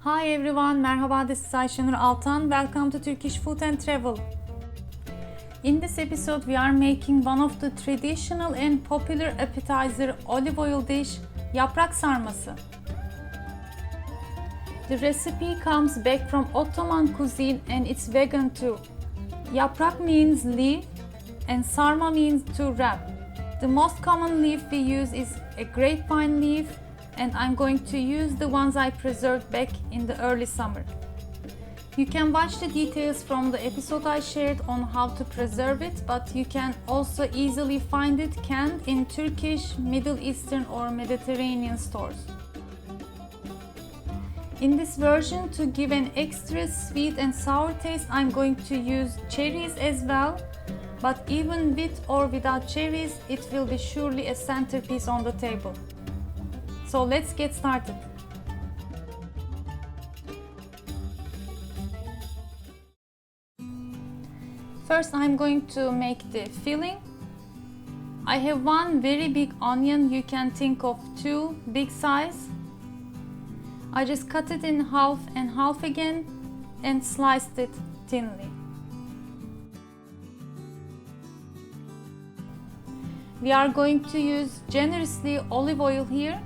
Hi everyone, merhaba, this is Ayşenur Altan. Welcome to Turkish Food and Travel. In this episode, we are making one of the traditional and popular appetizer olive oil dish, yaprak sarması. The recipe comes back from Ottoman cuisine and it's vegan too. Yaprak means leaf and sarma means to wrap. The most common leaf we use is a grapevine leaf, and I'm going to use the ones I preserved back in the early summer. You can watch the details from the episode I shared on how to preserve it, but you can also easily find it canned in Turkish, Middle Eastern or Mediterranean stores. In this version, to give an extra sweet and sour taste, I'm going to use cherries as well, but even with or without cherries, it will be surely a centerpiece on the table. So let's get started. First, I'm going to make the filling. I have one very big onion. You can think of two big size. I just cut it in half and half again and sliced it thinly. We are going to use generously olive oil here.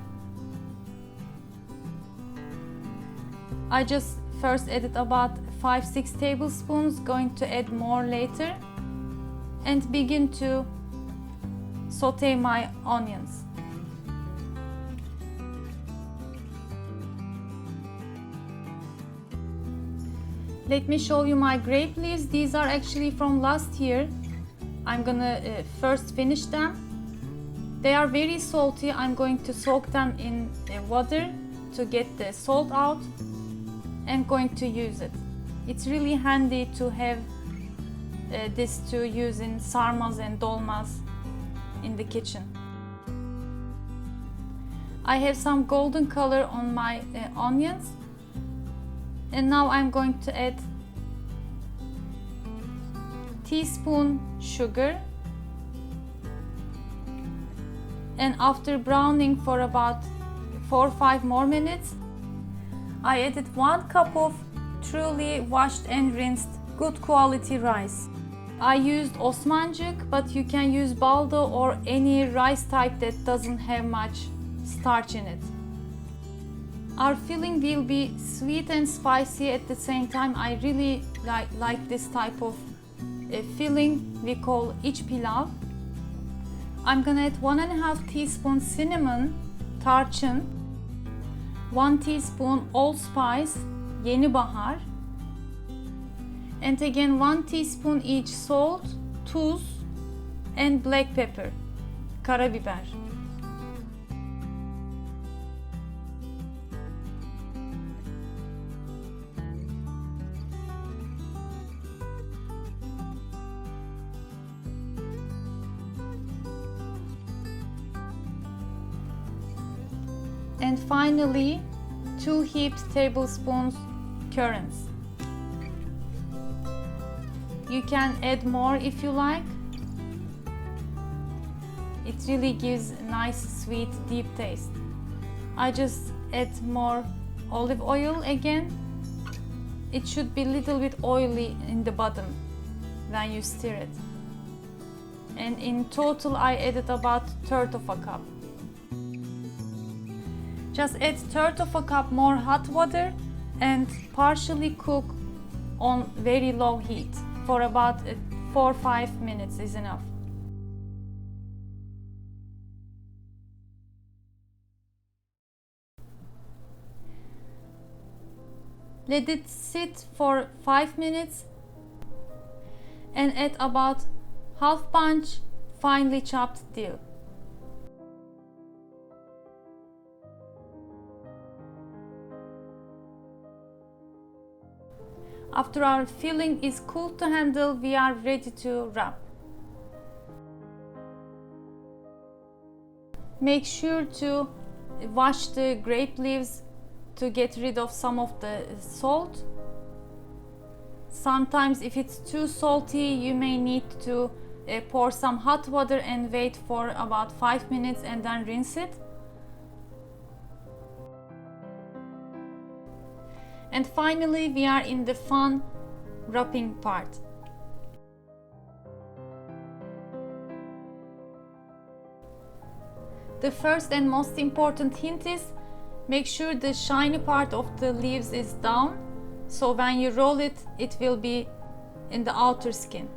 I just first added about 5-6 tablespoons, going to add more later, and begin to saute my onions. Let me show you my grape leaves. These are actually from last year. I'm gonna first finish them. They are very salty. I'm going to soak them in water to get the salt out. I'm going to use it. It's really handy to have this to use in sarmas and dolmas in the kitchen. I have some golden color on my onions, and now I'm going to add teaspoon sugar, and after browning for about 4 or 5 more minutes, I added 1 cup of truly washed and rinsed good quality rice. I used Osmancık, but you can use baldo or any rice type that doesn't have much starch in it. Our filling will be sweet and spicy at the same time. I really like this type of filling we call iç pilav. I'm gonna add 1.5 teaspoon cinnamon, tarçın, 1 teaspoon allspice, yeni bahar, and again 1 teaspoon each salt, tuz, and black pepper, karabiber. And finally, 2 heaped tablespoons currants. You can add more if you like. It really gives a nice, sweet, deep taste. I just add more olive oil again. It should be a little bit oily in the bottom when you stir it. And in total, I added about 1/3 of a cup. Just add 1/3 of a cup more hot water and partially cook on very low heat for about 4 or 5 minutes is enough. Let it sit for 5 minutes and add about half bunch finely chopped dill. After our filling is cool to handle, we are ready to wrap. Make sure to wash the grape leaves to get rid of some of the salt. Sometimes if it's too salty, you may need to pour some hot water and wait for about 5 minutes and then rinse it. And finally, we are in the fun wrapping part. The first and most important hint is make sure the shiny part of the leaves is down, so when you roll it, it will be in the outer skin.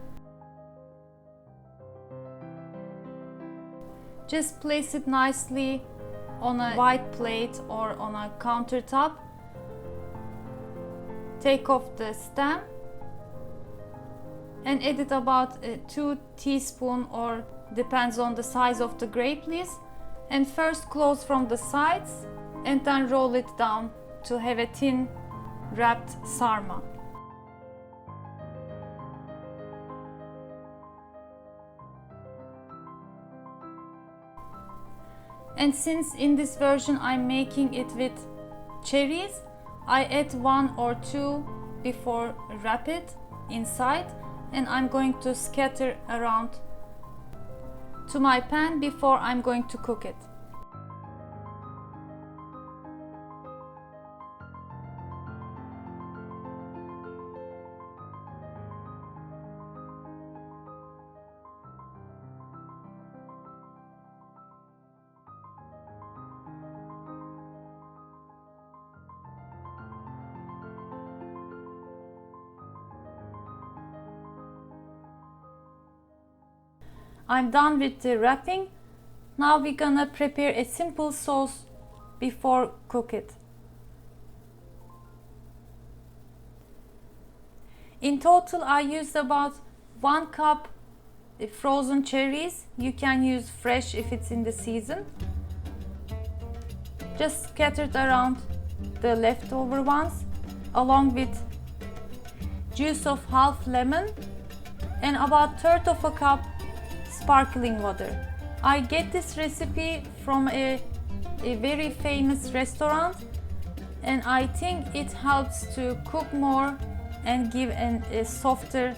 Just place it nicely on a white plate or on a countertop. Take off the stem and add it about 2 teaspoons, or depends on the size of the grape leaves, and first close from the sides and then roll it down to have a thin wrapped sarma. And since in this version I'm making it with cherries, I add 1 or 2 before wrap it inside, and I'm going to scatter around to my pan before I'm going to cook it. I'm done with the wrapping. Now we're gonna prepare a simple sauce before cook it. In total, I used about 1 cup frozen cherries. You can use fresh if it's in the season. Just scattered around the leftover ones, along with juice of half lemon and about 1/3 of a cup sparkling water. I get this recipe from a very famous restaurant, and I think it helps to cook more and give a softer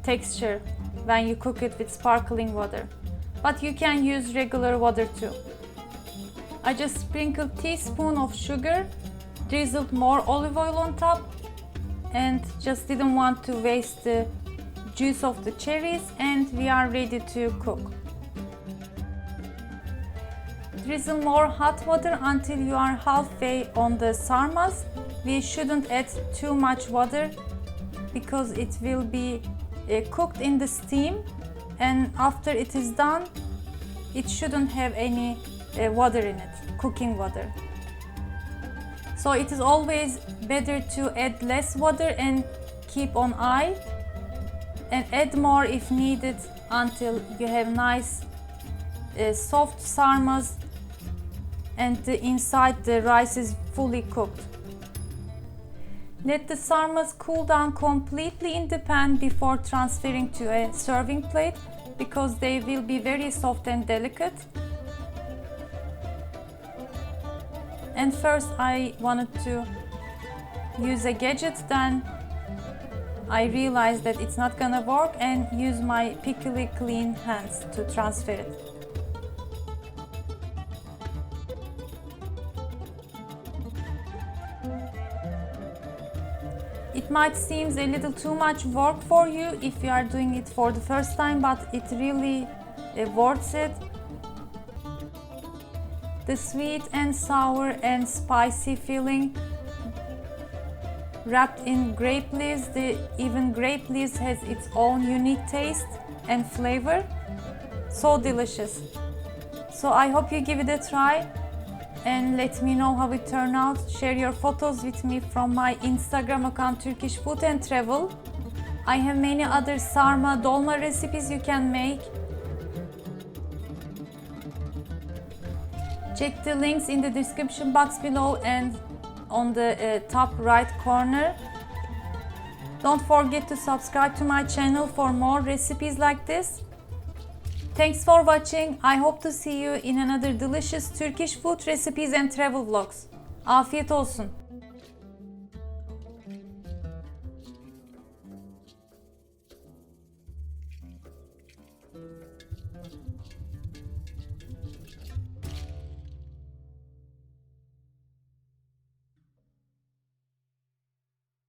texture when you cook it with sparkling water. But you can use regular water too. I just sprinkled teaspoon of sugar, drizzled more olive oil on top, and just didn't want to waste the juice of the cherries, and we are ready to cook. Drizzle more hot water until you are halfway on the sarmas. We shouldn't add too much water because it will be cooked in the steam, and after it is done, it shouldn't have any water in it, cooking water. So it is always better to add less water and keep on eye, and add more if needed until you have nice soft sarmas and inside the rice is fully cooked. Let the sarmas cool down completely in the pan before transferring to a serving plate, because they will be very soft and delicate. And first I wanted to use a gadget, then I realized that it's not gonna work, and use my pickily clean hands to transfer it. It might seem a little too much work for you if you are doing it for the first time, but it really worth it. The sweet and sour and spicy filling wrapped in grape leaves. Even grape leaves has its own unique taste and flavor. So delicious. So I hope you give it a try and let me know how it turned out. Share your photos with me from my Instagram account, Turkish Food and Travel. I have many other sarma, dolma recipes you can make. Check the links in the description box below and on the top right corner. Don't forget to subscribe to my channel for more recipes like this. Thanks for watching. I hope to see you in another delicious Turkish food recipes and travel vlogs. Afiyet olsun.